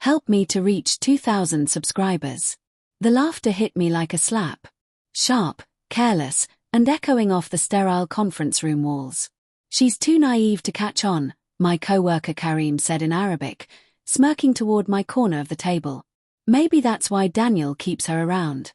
Help me to reach 2,000 subscribers. The laughter hit me like a slap. Sharp, careless, and echoing off the sterile conference room walls. She's too naive to catch on, my coworker Karim said in Arabic, smirking toward my corner of the table. Maybe that's why Daniel keeps her around.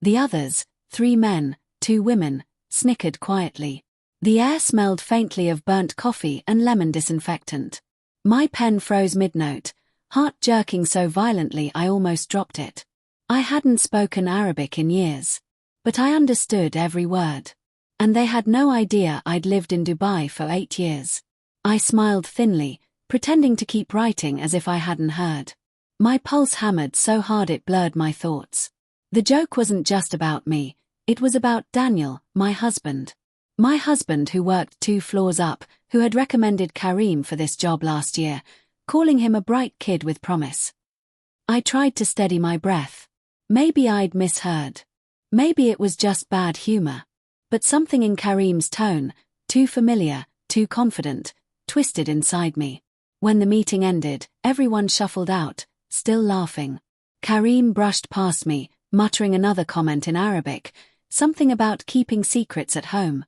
The others, 3 men, 2 women, snickered quietly. The air smelled faintly of burnt coffee and lemon disinfectant. My pen froze mid-note, heart jerking so violently I almost dropped it. I hadn't spoken Arabic in years, but I understood every word. And they had no idea I'd lived in Dubai for 8 years. I smiled thinly, pretending to keep writing as if I hadn't heard. My pulse hammered so hard it blurred my thoughts. The joke wasn't just about me, it was about Daniel, my husband. My husband who worked 2 floors up, who had recommended Karim for this job last year, calling him a bright kid with promise. I tried to steady my breath. Maybe I'd misheard. Maybe it was just bad humor. But something in Karim's tone, too familiar, too confident, twisted inside me. When the meeting ended, everyone shuffled out, still laughing. Karim brushed past me, muttering another comment in Arabic, something about keeping secrets at home.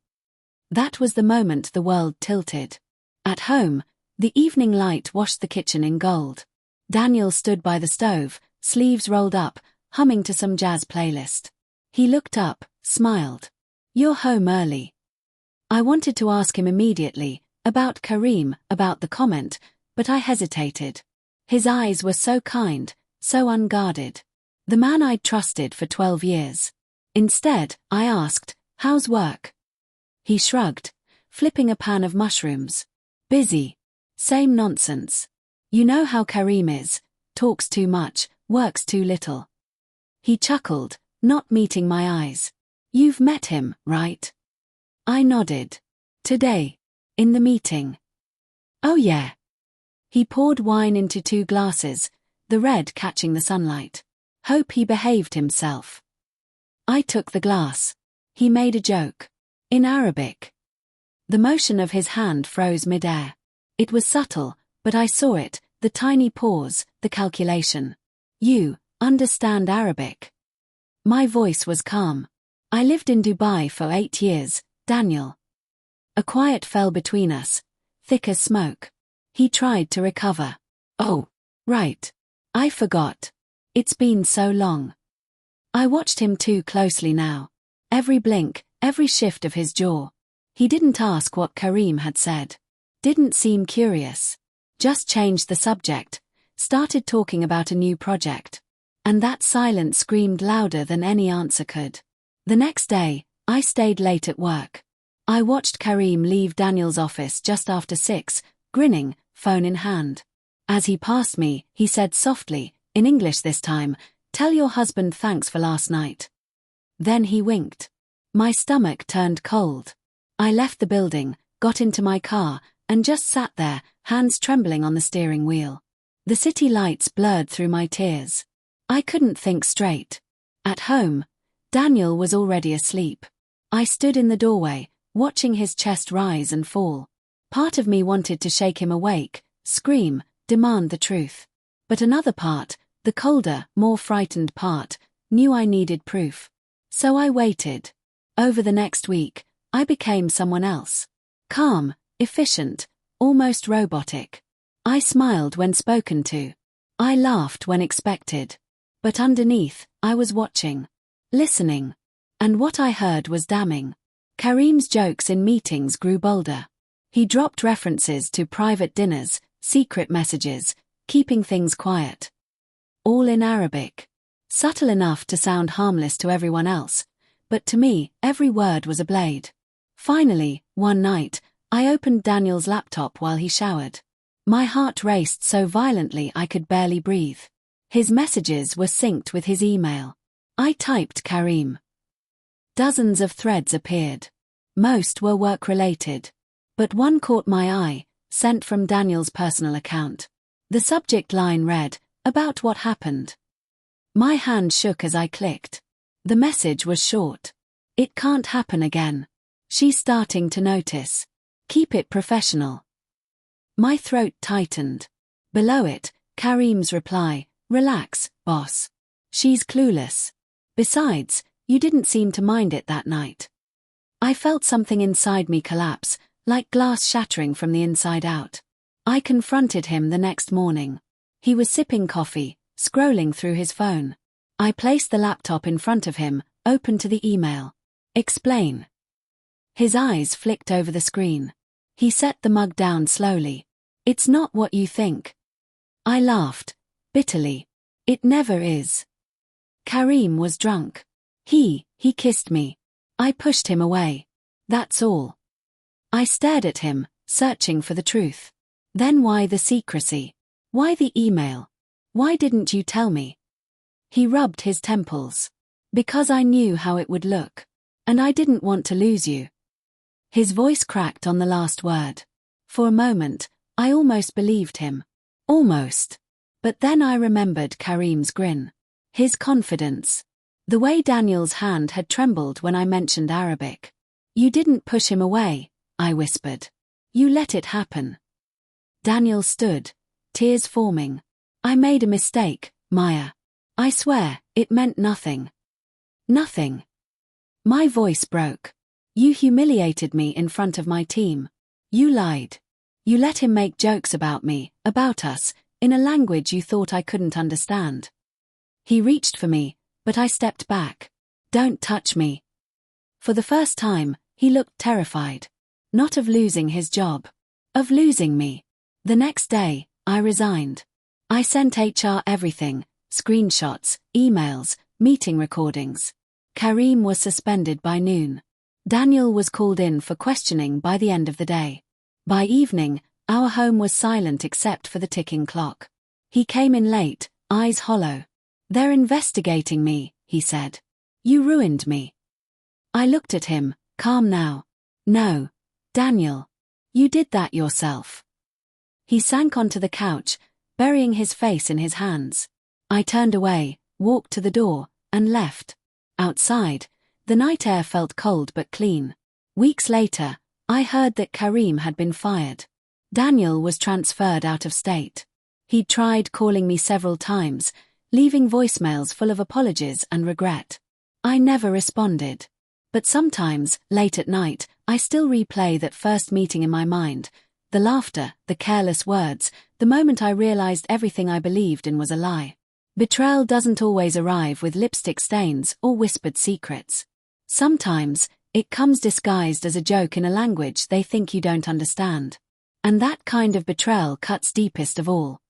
That was the moment the world tilted. At home, the evening light washed the kitchen in gold. Daniel stood by the stove, sleeves rolled up, humming to some jazz playlist. He looked up, smiled. "You're home early." I wanted to ask him immediately, about Karim, about the comment, but I hesitated. His eyes were so kind, so unguarded. The man I'd trusted for 12 years. Instead, I asked, "How's work?" He shrugged, flipping a pan of mushrooms. "Busy. Same nonsense. You know how Karim is, talks too much, works too little." He chuckled, not meeting my eyes. "You've met him, right?" I nodded. "Today. In the meeting." "Oh yeah." He poured wine into 2 glasses, the red catching the sunlight. "Hope he behaved himself." I took the glass. He made a joke. In Arabic. The motion of his hand froze mid-air. It was subtle, but I saw it, the tiny pause, the calculation. "You understand Arabic?" My voice was calm. "I lived in Dubai for 8 years, Daniel." A quiet fell between us, thick as smoke. He tried to recover. "Oh, right. I forgot. It's been so long." I watched him too closely now. Every blink, every shift of his jaw. He didn't ask what Karim had said. Didn't seem curious. Just changed the subject, started talking about a new project. And that silence screamed louder than any answer could. The next day, I stayed late at work. I watched Karim leave Daniel's office just after 6, grinning, phone in hand. As he passed me, he said softly, in English this time, "Tell your husband thanks for last night." Then he winked. My stomach turned cold. I left the building, got into my car, and just sat there, hands trembling on the steering wheel. The city lights blurred through my tears. I couldn't think straight. At home, Daniel was already asleep. I stood in the doorway, watching his chest rise and fall. Part of me wanted to shake him awake, scream, demand the truth. But another part, the colder, more frightened part, knew I needed proof. So I waited. Over the next week, I became someone else. Calm, efficient, almost robotic. I smiled when spoken to. I laughed when expected. But underneath, I was watching. Listening. And what I heard was damning. Karim's jokes in meetings grew bolder. He dropped references to private dinners, secret messages, keeping things quiet. All in Arabic. Subtle enough to sound harmless to everyone else, but to me, every word was a blade. Finally, one night, I opened Daniel's laptop while he showered. My heart raced so violently I could barely breathe. His messages were synced with his email. I typed Karim. Dozens of threads appeared. Most were work-related. But one caught my eye, sent from Daniel's personal account. The subject line read, "About what happened." My hand shook as I clicked. The message was short. "It can't happen again. She's starting to notice. Keep it professional." My throat tightened. Below it, Karim's reply, "Relax, boss. She's clueless. Besides, you didn't seem to mind it that night." I felt something inside me collapse, like glass shattering from the inside out. I confronted him the next morning. He was sipping coffee, scrolling through his phone. I placed the laptop in front of him, open to the email. "Explain." His eyes flicked over the screen. He set the mug down slowly. "It's not what you think." I laughed, bitterly. "It never is." Karim was drunk. He kissed me. I pushed him away. That's all. I stared at him, searching for the truth. Then why the secrecy? Why the email? Why didn't you tell me? He rubbed his temples. "Because I knew how it would look. And I didn't want to lose you." His voice cracked on the last word. For a moment, I almost believed him. Almost. But then I remembered Karim's grin. His confidence. The way Daniel's hand had trembled when I mentioned Arabic. "You didn't push him away," I whispered. "You let it happen." Daniel stood, tears forming. "I made a mistake, Maya. I swear, it meant nothing." "Nothing." My voice broke. "You humiliated me in front of my team. You lied. You let him make jokes about me, about us, in a language you thought I couldn't understand." He reached for me, but I stepped back. "Don't touch me." For the first time, he looked terrified. Not of losing his job. Of losing me. The next day, I resigned. I sent HR everything, screenshots, emails, meeting recordings. Karim was suspended by noon. Daniel was called in for questioning by the end of the day. By evening, our home was silent except for the ticking clock. He came in late, eyes hollow. "They're investigating me," he said. "You ruined me." I looked at him, calm now. "No, Daniel. You did that yourself." He sank onto the couch, burying his face in his hands. I turned away, walked to the door, and left. Outside, the night air felt cold but clean. Weeks later, I heard that Karim had been fired. Daniel was transferred out of state. He'd tried calling me several times, leaving voicemails full of apologies and regret. I never responded. But sometimes, late at night, I still replay that first meeting in my mind. The laughter, the careless words, the moment I realized everything I believed in was a lie. Betrayal doesn't always arrive with lipstick stains or whispered secrets. Sometimes, it comes disguised as a joke in a language they think you don't understand. And that kind of betrayal cuts deepest of all.